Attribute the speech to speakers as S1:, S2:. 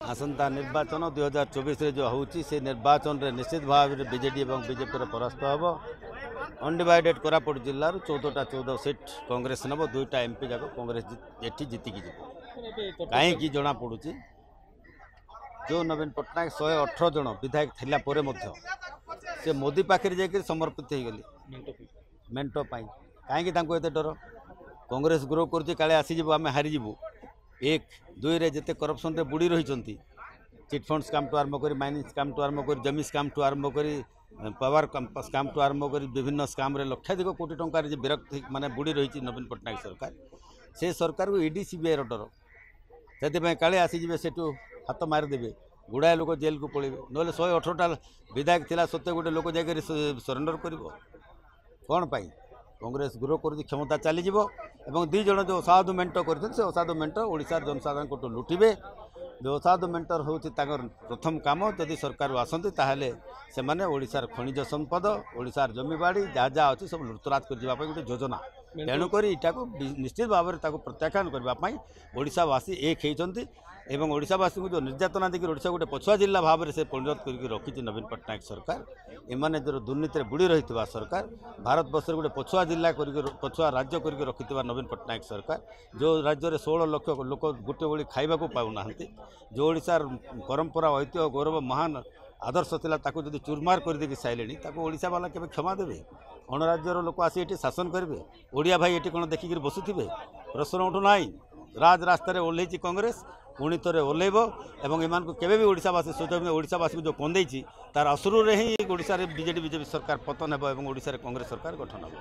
S1: आसंता निर्वाचन 2024 जो होची से निर्वाचन रे निश्चित भाव में बीजेडी और बीजेपी परास्त हम अनडिवाइडेड कोरापुट जिल्लार 14 सीट कांग्रेस नब 2टा एमपी जाक कांग्रेस एटी जीतिकी जीव कहीं जना पड़ू जो नवीन पट्टनायक 118 जन विधायक थिला परे मध्य से मोदी पाखे जाकर समर्पित हो गली मेंटो कहीं एत डर कांग्रेस ग्रो कर काले आसीज आम हारीजु एक दुई रे जिते करप्शन रे बुड़ी रही चिटफंड स्काम टू आरंभ कर माइनिंग स्काम टू आरंभ कर जमी स्काम टू आरंभ कर पावर स्काम टू आरंभ कर विभिन्न स्काम रे लक्षाधिक कोटी टंकार विरक्ति माने बुड़ी रही नवीन पट्टनायक सरकार से सरकार को ईडी सीबीआई डर से काले आसीजे से हाथ मारिदेवे गुड़ाए लोक जेल को पड़े ना 118टा विधायक थिला सत्य गोटे लोक जाकर सरेंडर कर कौन पाई कांग्रेस ग्रो कर क्षमता चलीज और दी जन जो असाधु मेंट कर असाधु मेंट ओडिशार जनसाधारण को लुटिबे जो असाधु मेंटर हूँ प्रथम काम जदि सरकार आसती ताहले से माने ओडिशार खनिज संपद ओडिशार जमीबाड़ी जहाँ जहाँ अच्छी सब लुटतराज कर गोटे योजना तेणुक इटा को निश्चित भाव में प्रत्याख्यान करने ओडिशावासी एक होती एवं ओडिशावासी को जो निर्यातना देखिए ओडिशा गोटे पछुआ जिला भाव में से परिणत करके रखी नवीन पट्टनायक सरकार एमाने जो दुर्नीति बुड़ी रही सरकार भारत वर्ष गोटे पछुआ जिला पछुआ राज्य करके रखि नवीन पट्टनायक सरकार जो राज्य में 16 लाख लोक गोटे बड़ी खाइबा पाऊना जो ओडिशार परंपरा ऐतिह्य गौरव महान आदर्श थिला ताकू जदि चूरमार कर देकी साइलेनी ताकू ओडिशा वाला केबे क्षमा देबे अणराज्यर लोक आसी एटी शासन करेंगे ओडिया भाई एटी कौन देखिक बसुथिबे प्रश्न उठुना राज रास्तार ओह्लैची कांग्रेस पुणी थे ओह्लैब और एम केवे भी ओडिशावासी सोच ओडिशावासी को जो कंदेची तार असुरू ही ओडिशा रे बीजेपी सरकार पतन हेब और ओडिशा रे कांग्रेस सरकार गठन हेब।